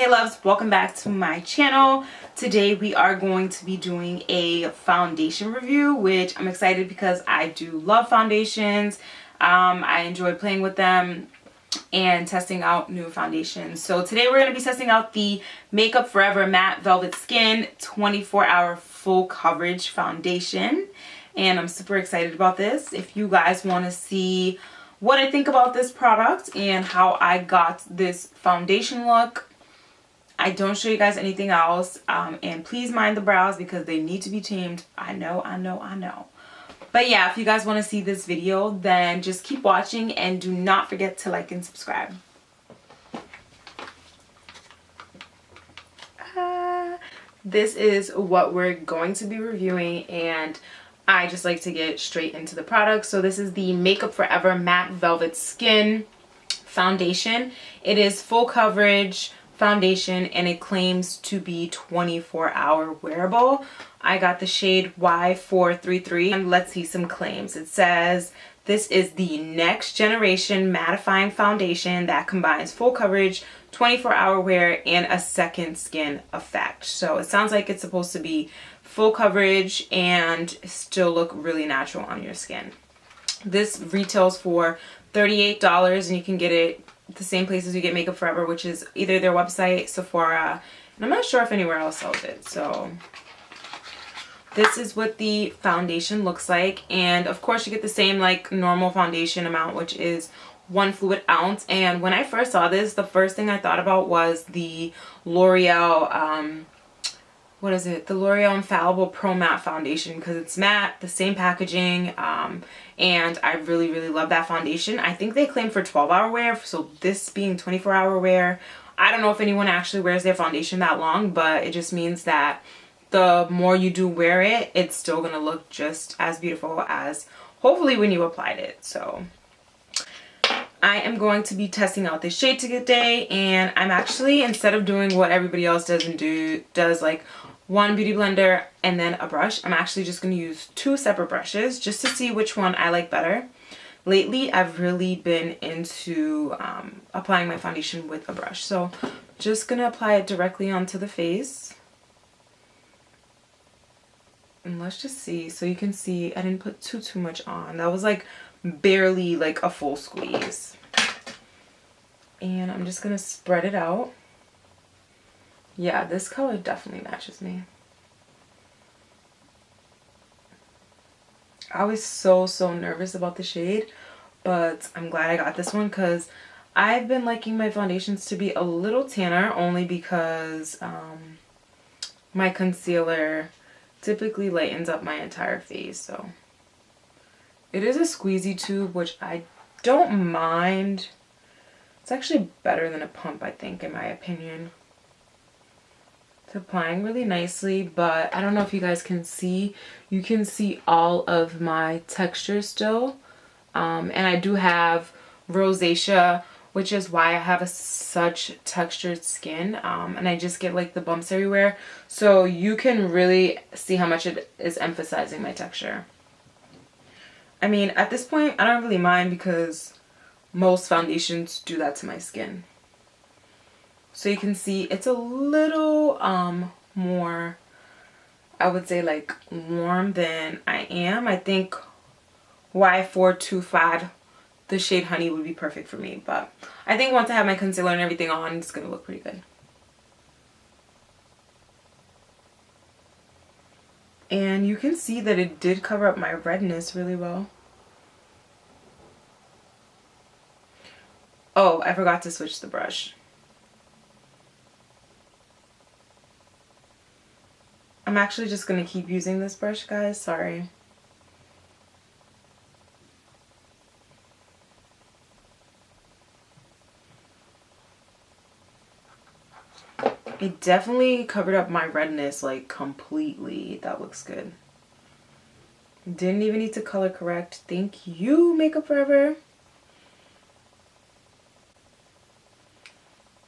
Hey loves, welcome back to my channel. Today we are going to be doing a foundation review, which I'm excited because I do love foundations. I enjoy playing with them and testing out new foundations. So today we're going to be testing out the Makeup Forever Matte Velvet Skin 24-Hour Full Coverage Foundation. And I'm super excited about this. If you guys want to see what I think about this product and how I got this foundation look, I don't show you guys anything else, and please mind the brows because they need to be tamed. I know. But yeah, if you guys want to see this video, then just keep watching and do not forget to like and subscribe. This is what we're going to be reviewing, and I just like to get straight into the product. So this is the Makeup Forever Matte Velvet Skin Foundation. It is full coverage foundation and it claims to be 24-hour wearable. I got the shade Y433, and let's see some claims. It says this is the next generation mattifying foundation that combines full coverage, 24-hour wear, and a second skin effect. So it sounds like it's supposed to be full coverage and still look really natural on your skin. This retails for $38 and you can get it the same places you get Makeup Forever, which is either their website, Sephora, and I'm not sure if anywhere else sells it. So this is what the foundation looks like, and of course you get the same like normal foundation amount, which is 1 fluid ounce. And when I first saw this, the first thing I thought about was the L'Oreal what is it? The L'Oreal Infallible Pro Matte Foundation, because it's matte, the same packaging, and I really love that foundation. I think they claim for 12-hour wear, so this being 24-hour wear, I don't know if anyone actually wears their foundation that long, but it just means that the more you do wear it, it's still going to look just as beautiful as hopefully when you applied it. So I am going to be testing out this shade today, and I'm actually, instead of doing what everybody else does like one beauty blender and then a brush, I'm actually just going to use 2 separate brushes just to see which one I like better. Lately, I've really been into applying my foundation with a brush. So just going to apply it directly onto the face. And let's just see. So you can see I didn't put too much on. That was like barely like a full squeeze. And I'm just going to spread it out. Yeah, this color definitely matches me. I was so nervous about the shade, but I'm glad I got this one because I've been liking my foundations to be a little tanner, only because my concealer typically lightens up my entire face. So it is a squeezy tube, which I don't mind. It's actually better than a pump, I think, in my opinion. It's applying really nicely, but I don't know if you guys can see. You can see all of my texture still. And I do have rosacea, which is why I have such textured skin. And I just get like the bumps everywhere. So you can really see how much it is emphasizing my texture. I mean, at this point, I don't really mind because most foundations do that to my skin. So you can see it's a little more, I would say, like warm than I am. I think Y425, the shade Honey, would be perfect for me. But I think once I have my concealer and everything on, it's going to look pretty good. And you can see that it did cover up my redness really well. Oh, I forgot to switch the brush. I'm actually just going to keep using this brush, guys. Sorry. It definitely covered up my redness like completely. That looks good. Didn't even need to color correct. Thank you, Makeup Forever.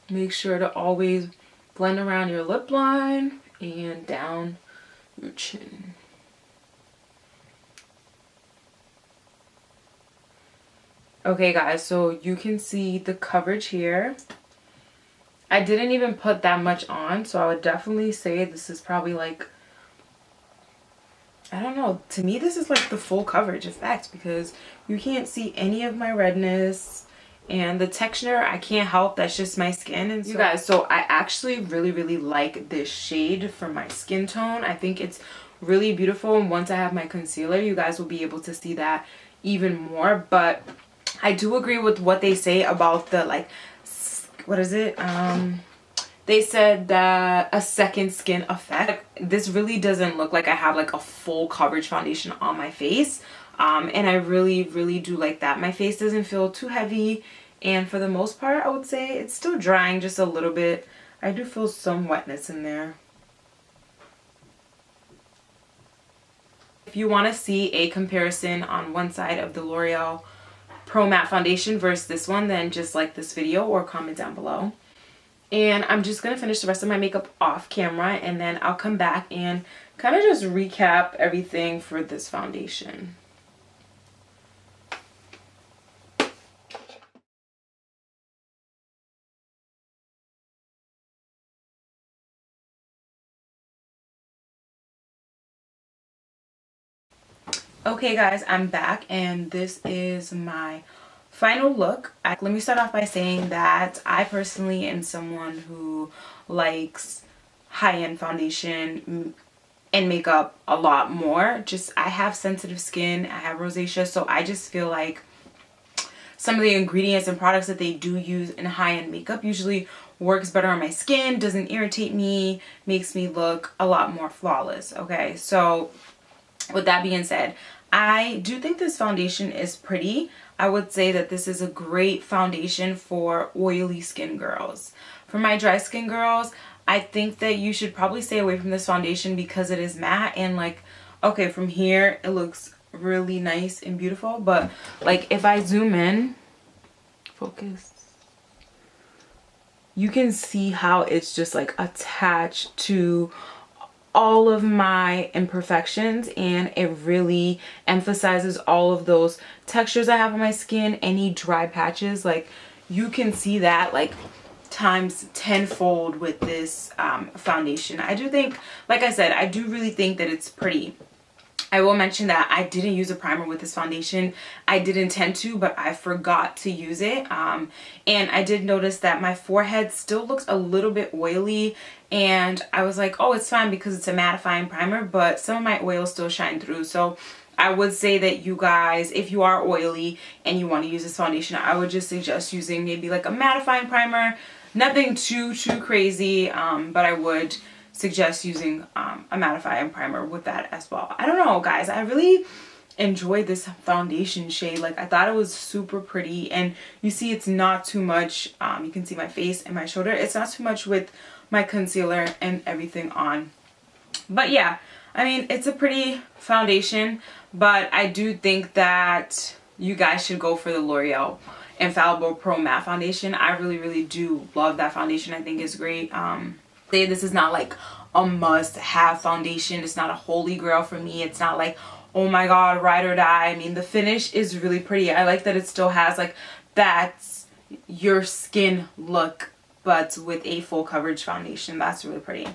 Make sure to always blend around your lip line and down your chin. Okay guys, so you can see the coverage here. I didn't even put that much on, so I would definitely say this is probably like, I don't know, to me this is like the full coverage effect because you can't see any of my redness, and the texture I can't help, that's just my skin. And so, you guys, so I actually really like this shade for my skin tone. I think it's really beautiful, and once I have my concealer you guys will be able to see that even more. But I do agree with what they say about the, like, what is it, they said that a second skin effect. This really doesn't look like I have like a full coverage foundation on my face, and I really do like that. My face doesn't feel too heavy, and for the most part I would say it's still drying just a little bit. I do feel some wetness in there. If you want to see a comparison on one side of the L'Oreal Pro Matte Foundation versus this one, then just like this video or comment down below. And I'm just going to finish the rest of my makeup off camera, and then I'll come back and kind of just recap everything for this foundation. Okay guys, I'm back, and this is my final look. Let me start off by saying that I personally am someone who likes high-end foundation and makeup a lot more. Just, I have sensitive skin, I have rosacea, so I just feel like some of the ingredients and products that they do use in high-end makeup usually works better on my skin, doesn't irritate me, makes me look a lot more flawless. Okay, so with that being said, I do think this foundation is pretty. I would say that this is a great foundation for oily skin girls. For my dry skin girls, I think that you should probably stay away from this foundation because it is matte, and like, okay, from here it looks really nice and beautiful, but like if I zoom in, focus, you can see how it's just like attached to all of my imperfections, and it really emphasizes all of those textures I have on my skin. Any dry patches, like you can see that like times tenfold with this foundation. I do think, like I said, I do really think that it's pretty. I will mention that I didn't use a primer with this foundation. I did intend to, but I forgot to use it. And I did notice that my forehead still looks a little bit oily, and I was like, oh, it's fine because it's a mattifying primer, but some of my oils still shine through. So I would say that you guys, if you are oily and you want to use this foundation, I would just suggest using maybe like a mattifying primer. Nothing too crazy, but I would suggest using a mattifying primer with that as well. I don't know guys, I really enjoyed this foundation shade. Like, I thought it was super pretty, and you see it's not too much. You can see my face and my shoulder. It's not too much with my concealer and everything on. But yeah, I mean, it's a pretty foundation, but I do think that you guys should go for the L'Oreal Infallible Pro Matte Foundation. I really do love that foundation. I think it's great. This is not like a must-have foundation. It's not a holy grail for me. It's not like, oh my god, ride or die. I mean, the finish is really pretty. I like that it still has like that your skin look, but with a full coverage foundation. That's really pretty.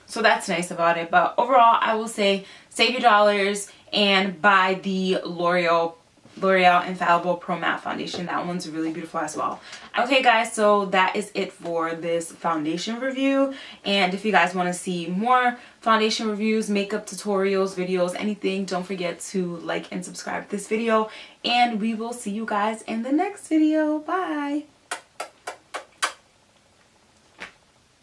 So that's nice about it. But overall, I will say save your dollars and buy the L'Oreal Infallible Pro Matte Foundation. That one's really beautiful as well. Okay guys, so that is it for this foundation review. And if you guys want to see more foundation reviews, makeup tutorials, videos, anything, don't forget to like and subscribe to this video. And we will see you guys in the next video. Bye!